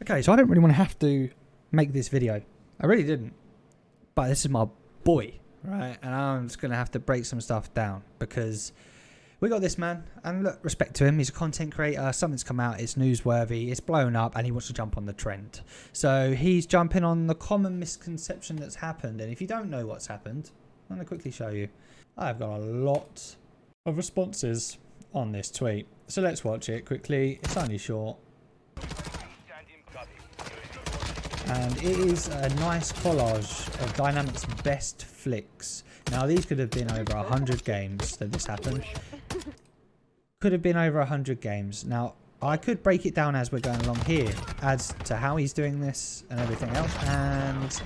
Okay, so I don't really want to have to make this video. I really didn't. But this is my boy, right? And I'm just going to have to break some stuff down because we got this man. And look, respect to him. He's a content creator. Something's come out. It's newsworthy. It's blown up. And he wants to jump on the trend. So he's jumping on the common misconception that's happened. And if you don't know what's happened, I'm going to quickly show you. I've got a lot of responses on this tweet. So let's watch it quickly. It's only short. And it is a nice collage of Dynamic's best flicks. Now these could have been over 100 games that this happened. Could have been over 100 games. Now I could break it down as we're going along here as to how he's doing this and everything else. And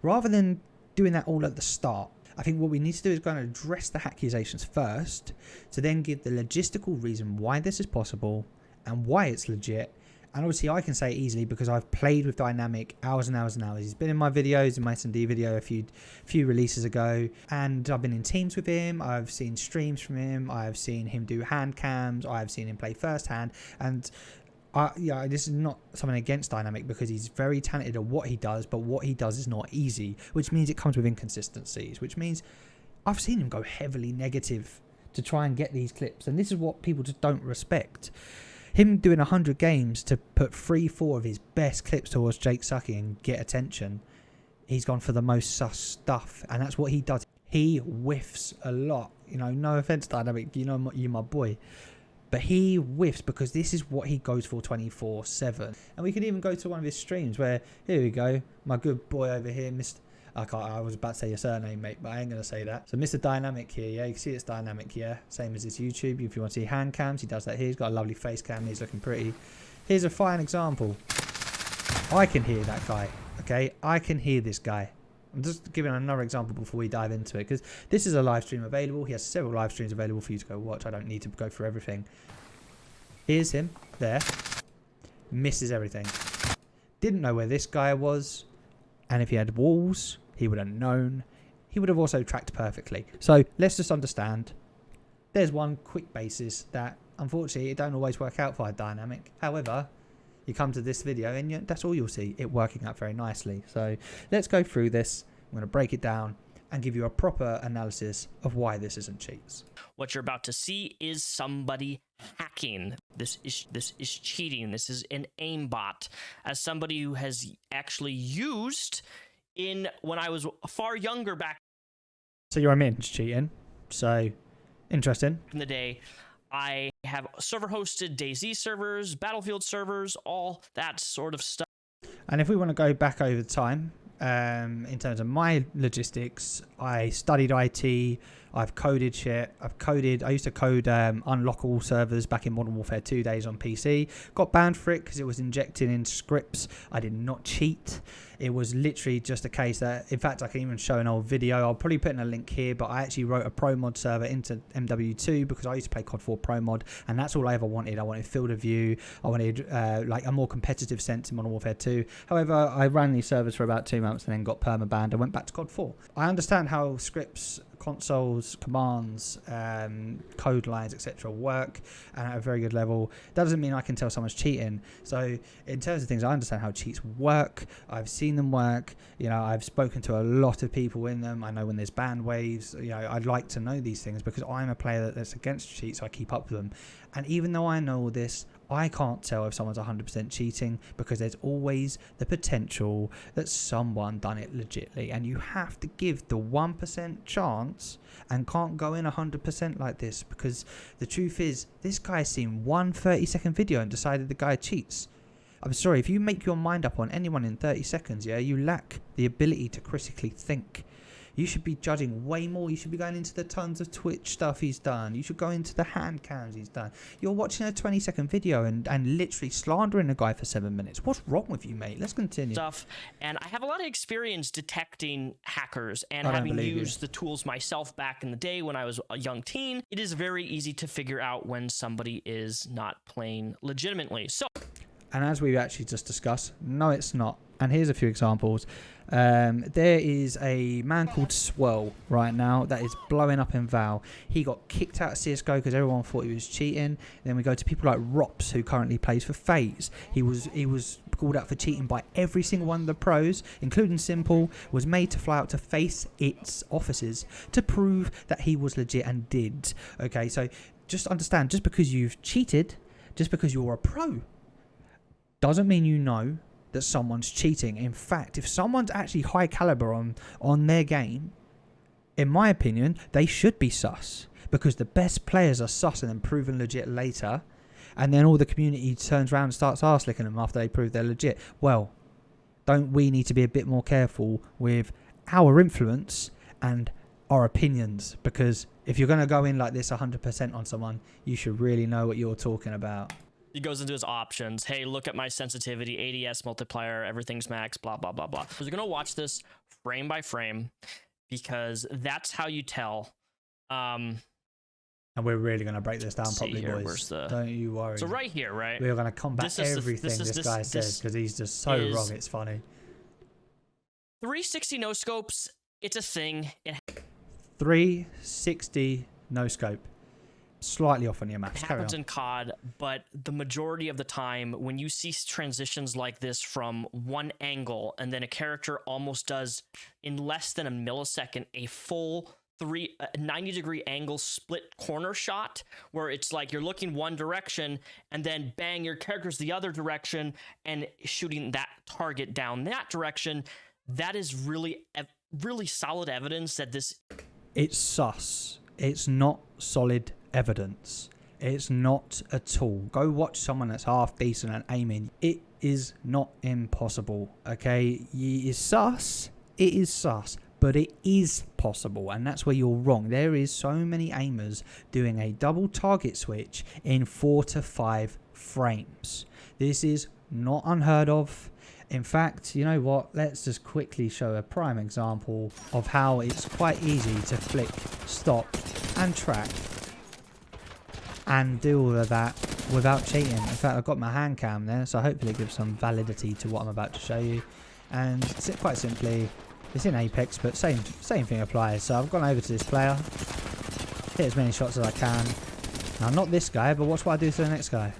rather than doing that all at the start, I think what we need to do is go and address the accusations first to then give the logistical reason why this is possible and why it's legit. And obviously I can say it easily because I've played with Dynamic hours and hours and hours. He's been in my videos, in my S&D video a few releases ago. And I've been in teams with him. I've seen streams from him. I've seen him do hand cams. I've seen him play firsthand. And yeah, this is not something against Dynamic because he's very talented at what he does. But what he does is not easy, which means it comes with inconsistencies. Which means I've seen him go heavily negative to try and get these clips. And this is what people just don't respect. Him doing 100 games to put 3-4 of his best clips towards Jake Sucky and get attention. He's gone for the most sus stuff. And that's what he does. He whiffs a lot. You know, no offense, Dynamic. You know, you're my boy. But he whiffs because this is what he goes for 24/7. And we can even go to one of his streams where, here we go. My good boy over here, Mr. I was about to say your surname, mate, but I ain't going to say that. So Mr. Dynamic here, yeah, you can see it's Dynamic here. Same as his YouTube. If you want to see hand cams, he does that here. He's got a lovely face cam. He's looking pretty. Here's a fine example. I can hear that guy, okay? I can hear this guy. I'm just giving another example before we dive into it because this is a live stream available. He has several live streams available for you to go watch. I don't need to go through everything. Here's him there. Misses everything. Didn't know where this guy was. And if he had walls, he would have known. He would have also tracked perfectly. So let's just understand. There's one quick basis that, unfortunately, it don't always work out for Dynamic. However, you come to this video and that's all you'll see. It working out very nicely. So let's go through this. I'm going to break it down and give you a proper analysis of why this isn't cheats. What you're about to see is somebody hacking. This is cheating. This is an aimbot. As somebody who has actually used when I was far younger back. So you're a minge cheating. So interesting. In the day, I have server hosted DayZ servers, Battlefield servers, all that sort of stuff. And if we want to go back over time, in terms of my logistics, I studied IT. I've coded shit. I used to code unlock all servers back in Modern Warfare 2 days on PC. Got banned for it because it was injected in scripts. I did not cheat. It was literally just a case that, in fact, I can even show an old video. I'll probably put in a link here, but I actually wrote a pro mod server into MW2 because I used to play COD 4 pro mod, and that's all I ever wanted. I wanted field of view. I wanted like a more competitive sense in Modern Warfare 2. However, I ran these servers for about 2 months and then got perma-banned and went back to COD 4. I understand how scripts, consoles, commands, code lines, etc. work and at a very good level. That doesn't mean I can tell someone's cheating. So in terms of things, I understand how cheats work. I've seen them work. You know, I've spoken to a lot of people in them. I know when there's ban waves. You know, I'd like to know these things because I'm a player that's against cheats. So I keep up with them. And even though I know all this, I can't tell if someone's 100% cheating because there's always the potential that someone done it legitly, and you have to give the 1% chance and can't go in 100% like this because the truth is this guy's seen one 30-second video and decided the guy cheats. I'm sorry, if you make your mind up on anyone in 30 seconds, yeah, you lack the ability to critically think. You should be judging way more. You should be going into the tons of Twitch stuff he's done. You should go into the hand cams he's done. You're watching a 20-second video and literally slandering a guy for 7 minutes. What's wrong with you, mate? Let's continue. And I have a lot of experience detecting hackers and having used the tools myself back in the day when I was a young teen. It is very easy to figure out when somebody is not playing legitimately. And as we actually just discussed, no, it's not. And here's a few examples. There is a man called Swagg right now that is blowing up in Val. He got kicked out of CSGO because everyone thought he was cheating. Then we go to people like Rops, who currently plays for Faze. He was called out for cheating by every single one of the pros, including Simple, was made to fly out to face its offices to prove that he was legit and did. Okay, so just understand, just because you've cheated, just because you're a pro, doesn't mean you know that someone's cheating. In fact, if someone's actually high caliber on their game, in my opinion, they should be sus, because the best players are sus and then proven legit later, and then all the community turns around and starts arse licking them after they prove they're legit. Well, don't we need to be a bit more careful with our influence and our opinions? Because if you're going to go in like this 100% on someone, you should really know what you're talking about. He goes into his options. Hey, look at my sensitivity, ADS multiplier, everything's max, blah, blah, blah, blah. So we're going to watch this frame by frame, because that's how you tell. And we're really going to break this down properly, boys. Don't you worry. So right here, right? We're going to combat everything this guy says, because he's just so wrong. It's funny. 360 no scopes. It's a thing. 360 no scope. Slightly off on your maps. It happens in COD, but the majority of the time, when you see transitions like this from one angle, and then a character almost does, in less than a millisecond, a full 90-degree angle split corner shot, where it's like you're looking one direction, and then bang, your character's the other direction, and shooting that target down that direction, that is really solid evidence that this... It's sus. It's not solid evidence. It's not at all. Go watch someone that's half decent at aiming. It is not impossible. Okay, it is sus, but it is possible, and that's where you're wrong. There is so many aimers doing a double target switch in 4 to 5 frames. This is not unheard of. In fact, you know what? Let's just quickly show a prime example of how it's quite easy to flick, stop, and track and do all of that without cheating. In fact, I've got my hand cam there, so hopefully it gives some validity to what I'm about to show you. And quite simply, it's in Apex, but same thing applies. So I've gone over to this player, hit as many shots as I can. Now, not this guy, but watch what I do to the next guy.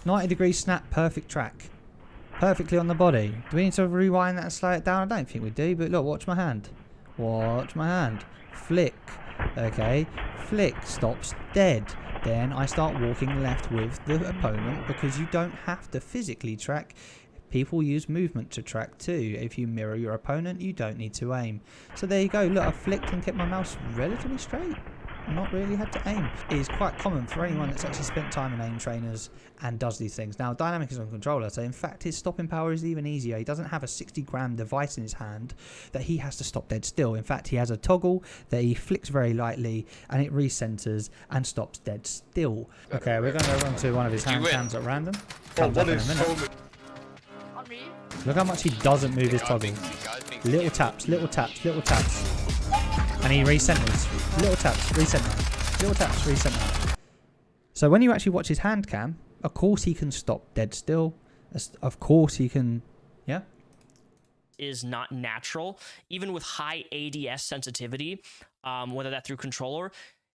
90-degree snap, perfect track. Perfectly on the body. Do we need to rewind that and slow it down? I don't think we do, but look, watch my hand. Watch my hand. Flick. Okay. Flick. Stops dead. Then I start walking left with the opponent, because you don't have to physically track. People use movement to track too. If you mirror your opponent, you don't need to aim. So there you go. Look, I flicked and kept my mouse relatively straight. Not really had to aim. It is quite common for anyone that's actually spent time in aim trainers and does these things. Now, Dynamic is on controller, so in fact his stopping power is even easier. He doesn't have a 60-gram device in his hand that he has to stop dead still. In fact, he has a toggle that he flicks very lightly and it recenters and stops dead still. Okay, we're going to run to one of his hand cams at random. Comes up in a minute. Look how much he doesn't move his toggle. Little taps, little taps, little taps. And he recenters. Little taps, recenter. Little taps, recenter. So when you actually watch his hand cam, of course he can stop dead still. Of course he can, yeah? Is not natural, even with high ADS sensitivity, whether that through controller.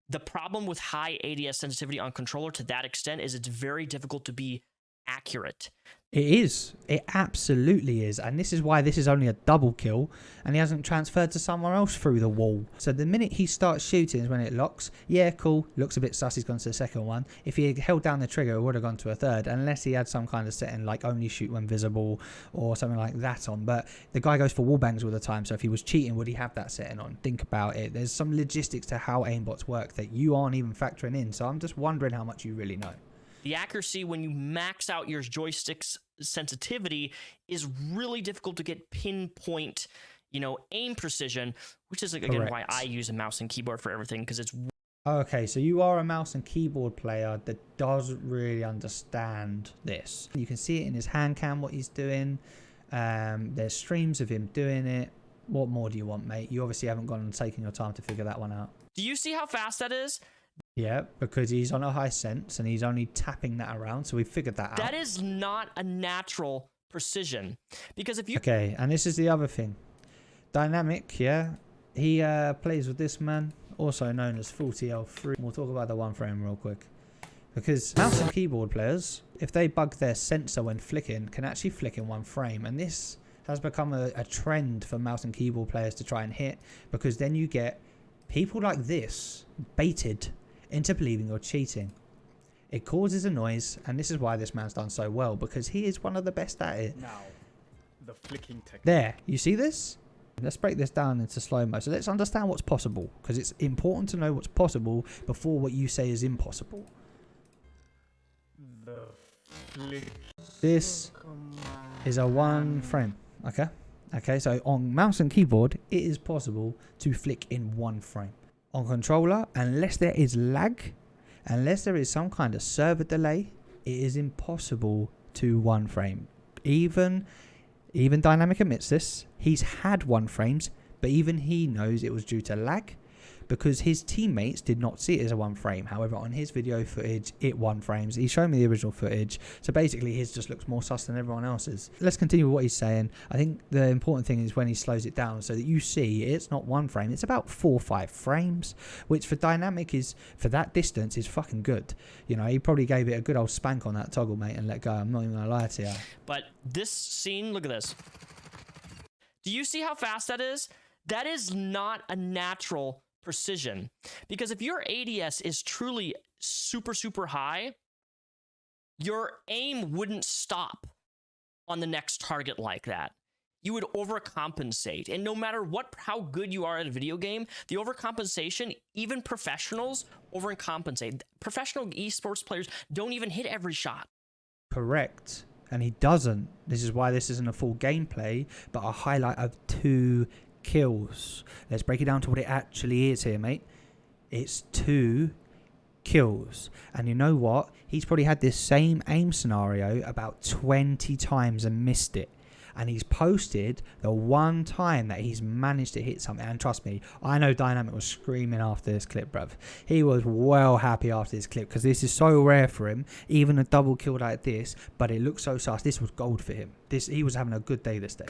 The problem with high ADS sensitivity on controller to that extent is it's very difficult to be accurate. It is. It absolutely is. And this is why this is only a double kill and he hasn't transferred to somewhere else through the wall. So the minute he starts shooting is when it locks. Yeah, cool. Looks a bit sus. He's gone to the second one. If he had held down the trigger, it would have gone to a third, unless he had some kind of setting like only shoot when visible or something like that on. But the guy goes for wall bangs all the time. So if he was cheating, would he have that setting on? Think about it. There's some logistics to how aimbots work that you aren't even factoring in. So I'm just wondering how much you really know. The accuracy when you max out your joystick's sensitivity is really difficult to get pinpoint, aim precision, which is, again, why I use a mouse and keyboard for everything, because it's... Okay, so you are a mouse and keyboard player that doesn't really understand this. You can see it in his hand cam, what he's doing. There's streams of him doing it. What more do you want, mate? You obviously haven't gone and taken your time to figure that one out. Do you see how fast that is? Yeah, because he's on a high sense and he's only tapping that around, so we figured that out. That is not a natural precision, because if you... Okay, and this is the other thing. Dynamic, yeah, he plays with this man, also known as 40L3. We'll talk about the one frame real quick. Because mouse and keyboard players, if they bug their sensor when flicking, can actually flick in 1 frame. And this has become a trend for mouse and keyboard players to try and hit, because then you get people like this baited into believing you're cheating. It causes a noise, and this is why this man's done so well, because he is one of the best at it. Now, the flicking technique. There, you see this? Let's break this down into slow-mo. So let's understand what's possible, because it's important to know what's possible before what you say is impossible. The flick. This is a 1 frame, okay? Okay, so on mouse and keyboard, it is possible to flick in 1 frame. On controller, unless there is lag, unless there is some kind of server delay, it is impossible to 1 frame. Even Dynamic admits this. He's had 1 frames, but even he knows it was due to lag, because his teammates did not see it as a 1 frame. However, on his video footage, it 1 frames. He showed me the original footage, so basically his just looks more sus than everyone else's. Let's continue with what he's saying. I think the important thing is when he slows it down so that you see it's not 1 frame, it's about 4 or 5 frames, which for Dynamic is, for that distance, is fucking good. You know, he probably gave it a good old spank on that toggle, mate, and let go. I'm not even gonna lie to you. But this scene, look at this. Do you see how fast that is? That is not a natural precision, because if your ADS is truly super high, your aim wouldn't stop on the next target like that. You would overcompensate, and no matter how good you are at a video game, the overcompensation, even professionals overcompensate. Professional esports players don't even hit every shot. Correct. And he doesn't. This is why this isn't a full gameplay, but a highlight of 2 kills. Let's break it down to what it actually is here, mate. It's 2 kills. And you know what? He's probably had this same aim scenario about 20 times and missed it. And he's posted the 1 time that he's managed to hit something. And trust me, I know Dynamic was screaming after this clip, bruv. He was well happy after this clip, because this is so rare for him. Even a double kill like this, but it looks so sus. This was gold for him. He was having a good day this day.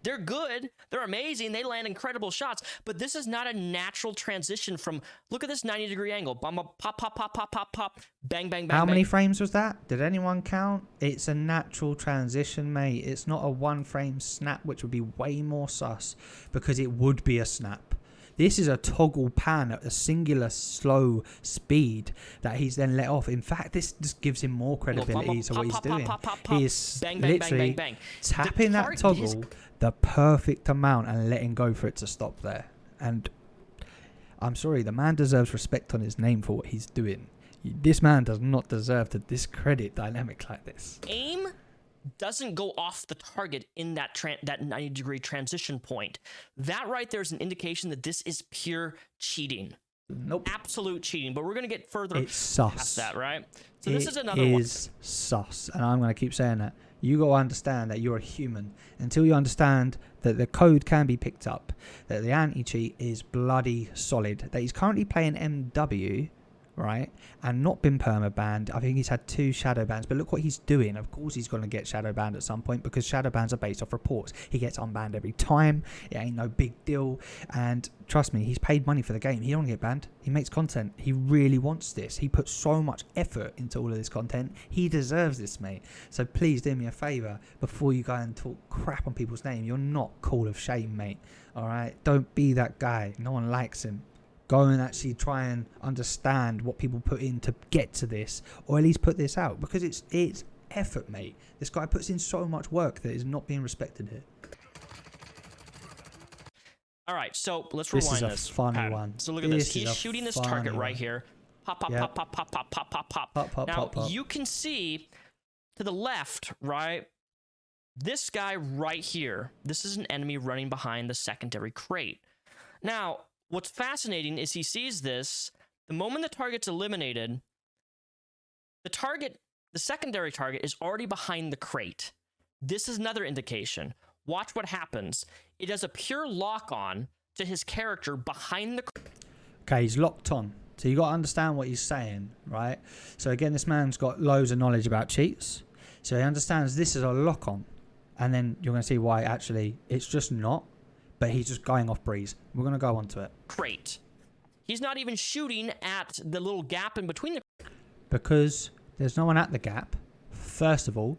They're good. They're amazing. They land incredible shots. But this is not a natural transition from, look at this 90-degree angle. Bum, bum, pop, pop, pop, pop, pop, pop. Bang, bang, bang, How many bang. frames was that? Did anyone count? It's a natural transition, mate. It's not a 1 frame snap, which would be way more sus, because it would be a snap. This is a toggle pan at a singular slow speed that he's then let off. In fact, this just gives him more credibility to what he's doing. He is literally tapping that toggle the perfect amount and letting go for it to stop there. And I'm sorry, the man deserves respect on his name for what he's doing. This man does not deserve to discredit Dynamic like this. Aim doesn't go off the target in that 90-degree transition point. That right there is an indication that this is pure cheating. Nope. Absolute cheating. But we're going to get further past that, right? So this is another one. It is sus. And I'm going to keep saying that. You got to understand that you're a human. Until you understand that the code can be picked up, that the anti-cheat is bloody solid, that he's currently playing MW, right, and not been perma-banned. I think he's had 2 shadow bans, but look what he's doing. Of course he's going to get shadow banned at some point, because shadow bans are based off reports. He gets unbanned every time. It ain't no big deal. And trust me, he's paid money for the game. He don't get banned. He makes content. He really wants this. He puts so much effort into all of this content. He deserves this, mate. So please do me a favor before you go and talk crap on people's name. You're not Call of Shame, mate. All right, don't be that guy. No one likes him. Go and actually try and understand what people put in to get to this, or at least put this out, because it's effort, mate. This guy puts in so much work that is not being respected here. All right, so let's rewind this. This is a funny one. So look at this. He's shooting this target right here. Pop, pop, pop, pop, pop, pop, pop, pop, pop. Pop, pop, now, pop, pop. you can see to the left, right, this guy right here. This is an enemy running behind the secondary crate. Now, what's fascinating is he sees this. The moment the target's eliminated, the secondary target is already behind the crate. This is another indication. Watch what happens. It does a pure lock-on to his character behind the crate. Okay, he's locked on. So you got to understand what he's saying, right? So again, this man's got loads of knowledge about cheats. So he understands this is a lock-on. And then you're going to see why actually it's just not. But he's just going off breeze. We're going to go on to it. Crate. He's not even shooting at the little gap in between the... because there's no one at the gap. First of all,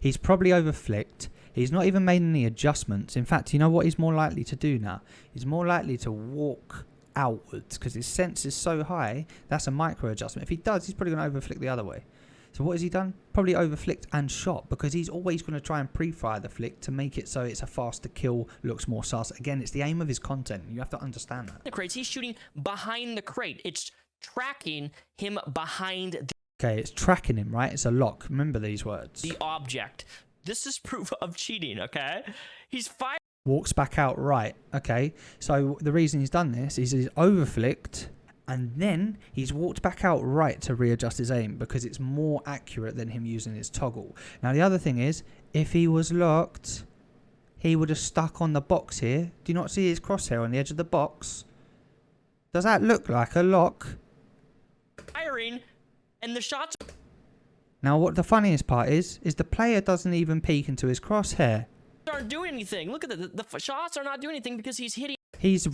he's probably overflicked. He's not even made any adjustments. In fact, you know what he's more likely to do now? He's more likely to walk outwards because his sense is so high. That's a micro adjustment. If he does, he's probably going to overflick the other way. So what has he done? Probably overflicked and shot, because he's always going to try and pre-fire the flick to make it so it's a faster kill, looks more sus. Again, it's the aim of his content. You have to understand that. The crates, he's shooting behind the crate. It's tracking him behind Okay, it's tracking him, right? It's a lock. Remember these words. the object. This is proof of cheating, okay? He's firing. Walks back out right. Okay, so the reason he's done this is he's overflicked and then he's walked back out right to readjust his aim because it's more accurate than him using his toggle. Now the other thing is, if he was locked, he would have stuck on the box here. Do you not see his crosshair on the edge of the box? Does that look like a lock? Firing, and the shots Now what the funniest part is the player doesn't even peek into his crosshair. aren't doing anything. Look at the shots are not doing anything because he's hitting. He's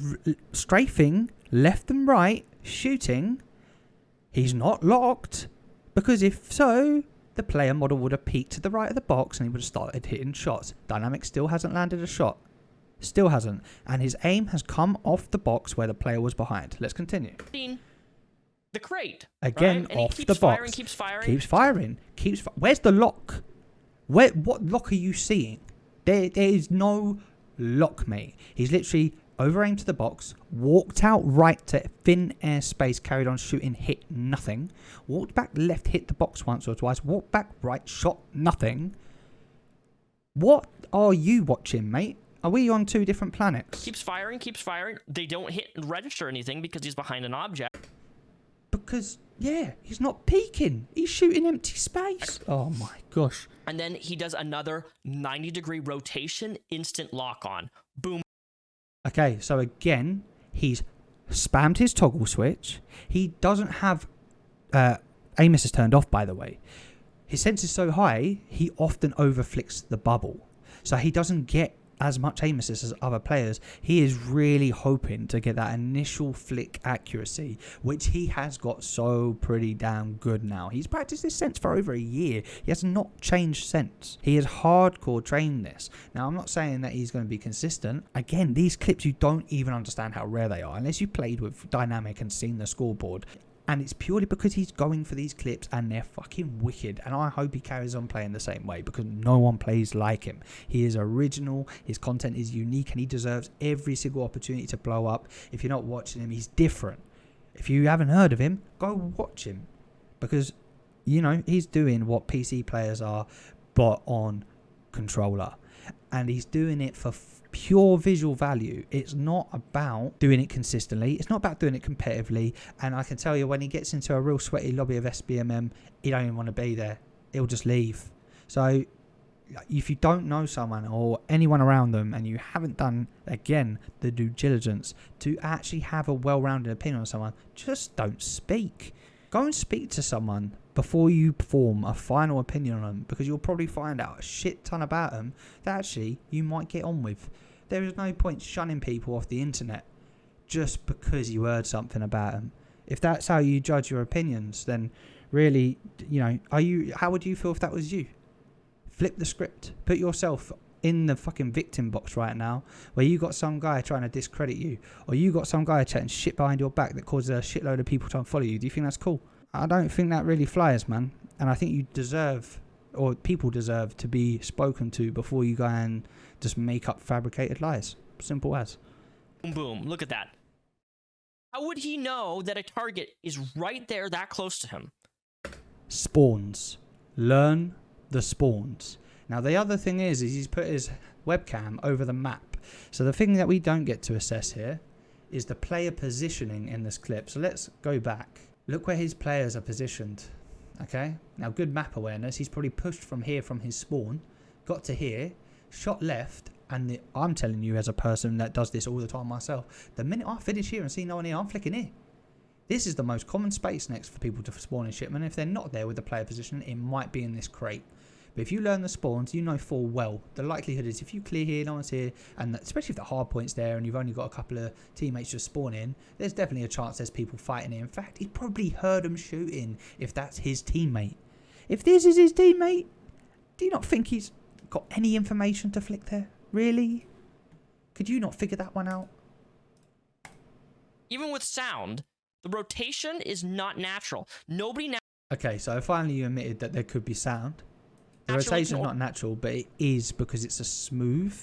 strafing left and right, shooting. He's not locked, because if so, the player model would have peeked to the right of the box and he would have started hitting shots. Dynamic still hasn't landed a shot. Still hasn't. And his aim has come off the box where the player was behind. Let's continue. The crate. Again, right? And off he the keeps firing, box. keeps firing. Keeps firing. Where's the lock? What lock are you seeing? There is no lock, mate. He's literally over-aimed to the box, walked out right to thin air space, carried on shooting, hit nothing. Walked back left, hit the box once or twice. Walked back right, shot nothing. What are you watching, mate? Are we on two different planets? Keeps firing, keeps firing. They don't hit and register anything because he's behind an object. Because, yeah, he's not peeking. He's shooting empty space. Oh my gosh. And then he does another 90-degree rotation, instant lock on. Boom. Okay, so again, he's spammed his toggle switch. He doesn't have... aim assist turned off, by the way. His sense is so high, he often overflicks the bubble. So he doesn't get as much aim assist as other players. He is really hoping to get that initial flick accuracy, which he has got so pretty damn good now. He's practiced this sense for over a year. He has not changed sense. He has hardcore trained this. Now, I'm not saying that he's going to be consistent. Again, these clips, you don't even understand how rare they are unless you played with Dynamic and seen the scoreboard. And it's purely because he's going for these clips and they're fucking wicked. And I hope he carries on playing the same way because no one plays like him. He is original, his content is unique, and he deserves every single opportunity to blow up. If you're not watching him, he's different. If you haven't heard of him, go watch him. Because, you know, he's doing what PC players are, but on controller. And he's doing it for pure visual value. It's not about doing it consistently. It's not about doing it competitively. And I can tell you, when he gets into a real sweaty lobby of SBMM, he don't even want to be there. He'll just leave. So if you don't know someone or anyone around them and you haven't done, again, the due diligence to actually have a well-rounded opinion on someone, just don't speak. Go and speak to someone before you form a final opinion on them, because you'll probably find out a shit ton about them that actually you might get on with. There is no point shunning people off the internet just because you heard something about them. If that's how you judge your opinions, then really, you know, how would you feel if that was you? Flip the script. Put yourself in the fucking victim box right now, where you got some guy trying to discredit you, or you got some guy chatting shit behind your back that causes a shitload of people to unfollow you. Do you think that's cool? I don't think that really flies, man. And I think you deserve, or people deserve, to be spoken to before you go and just make up fabricated lies. Simple as. Boom, boom. Look at that. How would he know that a target is right there that close to him? Spawns. Learn the spawns. Now, the other thing is he's put his webcam over the map. So the thing that we don't get to assess here is the player positioning in this clip. So let's go back. Look where his players are positioned. Okay. Now, good map awareness. He's probably pushed from here from his spawn, got to here, shot left. And I'm telling you, as a person that does this all the time myself, the minute I finish here and see no one here, I'm flicking here. This is the most common space next for people to spawn in shipment. If they're not there with the player position, it might be in this crate. But if you learn the spawns, you know full well the likelihood is if you clear here, no one's here, and especially if the hard point's there and you've only got a couple of teammates just spawning, there's definitely a chance there's people fighting here. In fact, he probably heard them shooting if that's his teammate. If this is his teammate, do you not think he's got any information to flick there? Really? Could you not figure that one out? Even with sound, the rotation is not natural. Nobody now. Okay, so finally you admitted that there could be sound. The Naturally, rotation is not natural, but it is because it's a smooth,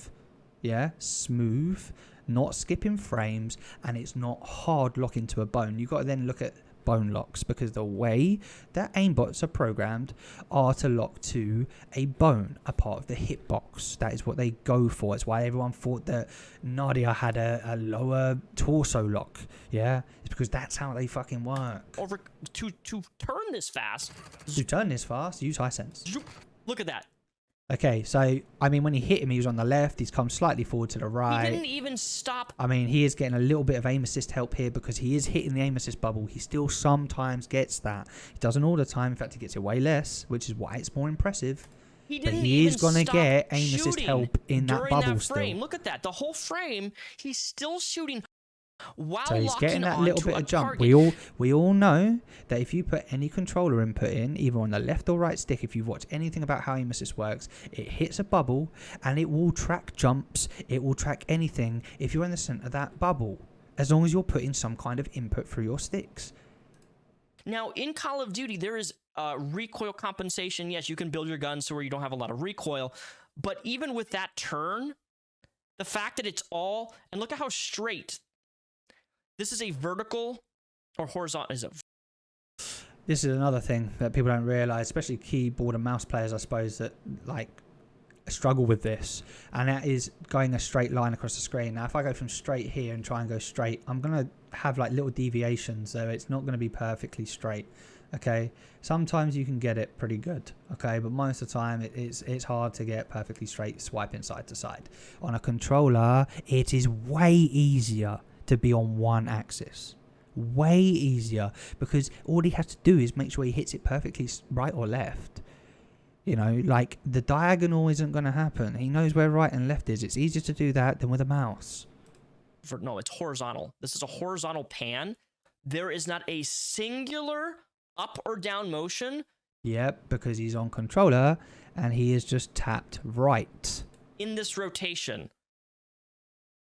smooth, not skipping frames, and it's not hard locking to a bone. You've got to then look at bone locks, because the way that aimbots are programmed are to lock to a bone, a part of the hitbox. That is what they go for. It's why everyone thought that Nadia had a lower torso lock. Yeah, it's because that's how they fucking work. Over to turn this fast. To turn this fast, use high sense. Look at that. Okay, so, I mean, when he hit him, he was on the left. He's come slightly forward to the right. He didn't even stop. I mean, he is getting a little bit of aim assist help here because he is hitting the aim assist bubble. He still sometimes gets that. He doesn't all the time. In fact, he gets it way less, which is why it's more impressive. But he is going to get aim assist help in that bubble still. Look at that. The whole frame, he's still shooting. While so he's getting that little bit of jump. Target. We all know that if you put any controller input in, either on the left or right stick, if you've watched anything about how aim assist works, it hits a bubble and it will track jumps. It will track anything if you're in the center of that bubble, as long as you're putting some kind of input through your sticks. Now, in Call of Duty, there is recoil compensation. Yes, you can build your gun so where you don't have a lot of recoil. But even with that turn, the fact that it's all... And look at how straight... This is a vertical or horizontal. This is another thing that people don't realize, especially keyboard and mouse players, I suppose, that like struggle with this, and that is going a straight line across the screen. Now, if I go from straight here and try and go straight, I'm gonna have like little deviations, so it's not gonna be perfectly straight. Okay, sometimes you can get it pretty good. Okay, but most of the time it's hard to get perfectly straight swiping side to side. On a controller, it is way easier to be on one axis, way easier, because all he has to do is make sure he hits it perfectly right or left. You know, like the diagonal isn't going to happen. He knows where right and left is. It's easier to do that than with a mouse. No, it's horizontal. This is a horizontal pan. There is not a singular up or down motion. Yep, because he's on controller and he is just tapped right. In this rotation.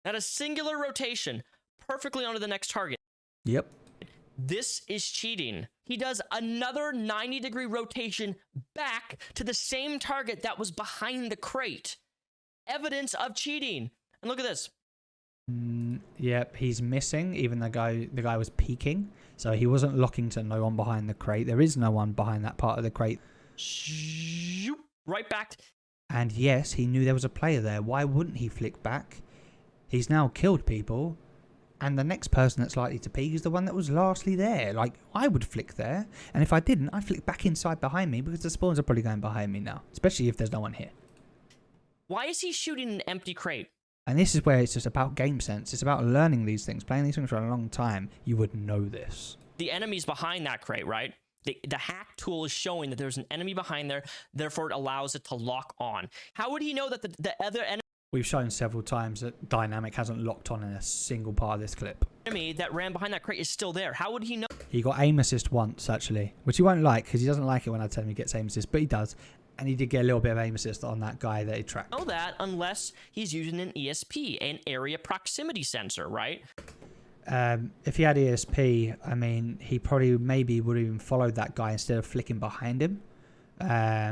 Not a singular rotation. Perfectly onto the next target. Yep. This is cheating. He does another 90-degree rotation back to the same target that was behind the crate. Evidence of cheating. And look at this. Yep, he's missing. Even the guy was peeking, so he wasn't locking to no one behind the crate. There is no one behind that part of the crate. Right back. And yes, he knew there was a player there. Why wouldn't he flick back? He's now killed people. And the next person that's likely to peek is the one that was lastly there. Like, I would flick there. And if I didn't, I'd flick back inside behind me because the spawns are probably going behind me now. Especially if there's no one here. Why is he shooting an empty crate? And this is where it's just about game sense. It's about learning these things. Playing these things for a long time. You would know this. The enemy's behind that crate, right? The hack tool is showing that there's an enemy behind there. Therefore, it allows it to lock on. How would he know that the other enemy... We've shown several times that Dynamic hasn't locked on in a single part of this clip. Enemy that ran behind that crate is still there. How would he know? He got aim assist once, actually, which he won't like because he doesn't like it when I tell him he gets aim assist, but he does. And he did get a little bit of aim assist on that guy that he tracked. Know that unless he's using an ESP, an area proximity sensor, right? If he had ESP, I mean, he probably maybe would have even followed that guy instead of flicking behind him. I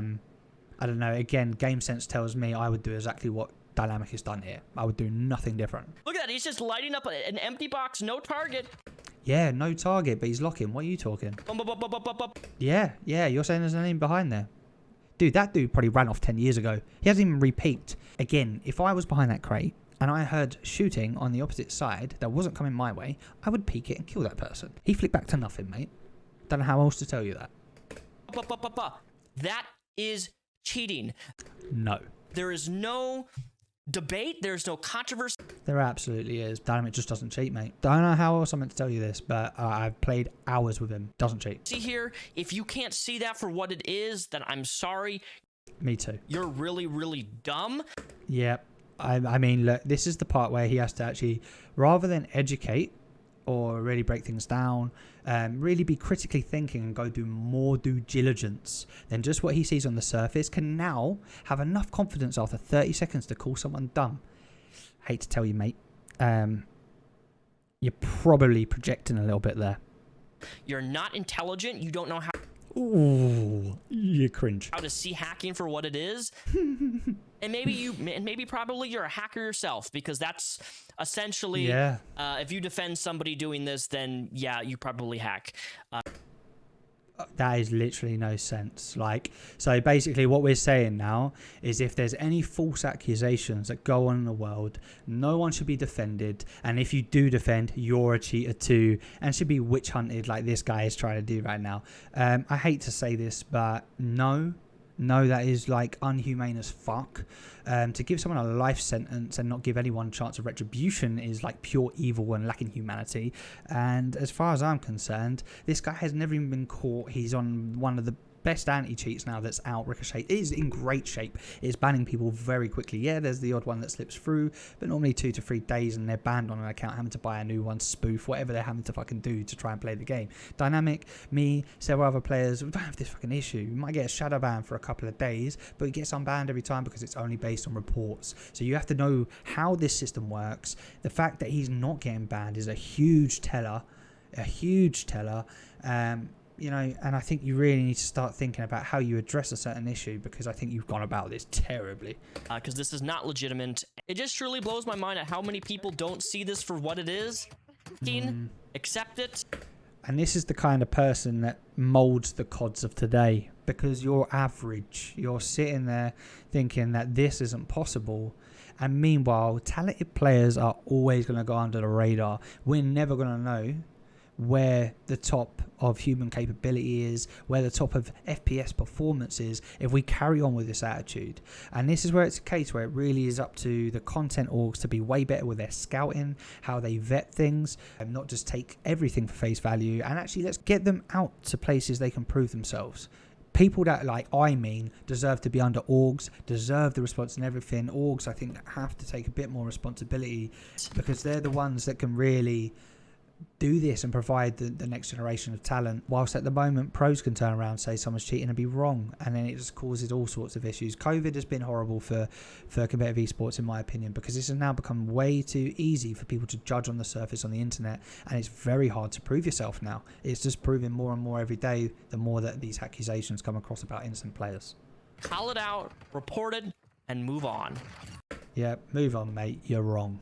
don't know. Again, game sense tells me I would do exactly what Dynamic has done here. I would do nothing different. Look at that. He's just lighting up an empty box, no target. Yeah, no target, but he's locking. What are you talking? Yeah, you're saying there's an enemy behind there. Dude, that dude probably ran off 10 years ago. He hasn't even repeaked. Again, if I was behind that crate and I heard shooting on the opposite side that wasn't coming my way, I would peek it and kill that person. He flicked back to nothing, mate. Don't know how else to tell you that. That is cheating. No. There is no debate. There's no controversy. There absolutely is. Dynamic just doesn't cheat, mate. Don't know how else I'm meant to tell you this, but I've played hours with him. Doesn't cheat. See here, if you can't see that for what it is, then I'm sorry. Me too. You're really, really dumb. Yep. I mean, look, this is the part where he has to actually, rather than educate or really break things down, really be critically thinking and go do more due diligence than just what he sees on the surface, can now have enough confidence after 30 seconds to call someone dumb. Hate to tell you, mate. You're probably projecting a little bit there. You're not intelligent. You don't know how Ooh, you cringe. to see hacking for what it is. And maybe probably you're a hacker yourself, because that's essentially, if you defend somebody doing this, then yeah, you probably hack. That is literally no sense. Like, so basically what we're saying now is if there's any false accusations that go on in the world, no one should be defended. And if you do defend, you're a cheater too, and should be witch hunted like this guy is trying to do right now. I hate to say this, but no, that is like unhumane as fuck. To give someone a life sentence and not give anyone a chance of retribution is like pure evil and lacking humanity. And as far as I'm concerned, this guy has never even been caught. He's on one of the best anti-cheats now that's out. Ricochet is in great shape. It's banning people very quickly. Yeah, there's the odd one that slips through, but normally 2 to 3 days and they're banned on an account, having to buy a new one, spoof, whatever they're having to fucking do to try and play the game. Dynamic, me, several other players, we don't have this fucking issue. We might get a shadow ban for a couple of days, but it gets unbanned every time because it's only based on reports. So you have to know how this system works. The fact that he's not getting banned is a huge teller. You know, and I think you really need to start thinking about how you address a certain issue, because I think you've gone about this terribly. Because this is not legitimate. It just truly blows my mind at how many people don't see this for what it is. Accept it. And this is the kind of person that molds the CODs of today, because you're average. You're sitting there thinking that this isn't possible. And meanwhile, talented players are always going to go under the radar. We're never going to know where the top of human capability is, where the top of FPS performance is, if we carry on with this attitude. And this is where it's a case where it really is up to the content orgs to be way better with their scouting, how they vet things, and not just take everything for face value, and actually let's get them out to places they can prove themselves. People that, like, deserve to be under orgs, deserve the response and everything. Orgs, I think, have to take a bit more responsibility, because they're the ones that can really do this and provide the next generation of talent, whilst at the moment pros can turn around, say someone's cheating and be wrong, and then it just causes all sorts of issues. COVID has been horrible for competitive esports, in my opinion, because this has now become way too easy for people to judge on the surface on the internet, and it's very hard to prove yourself now. It's just proving more and more every day, the more that these accusations come across about innocent players. Call it out, report it, and move on. Yeah, move on, mate. You're wrong.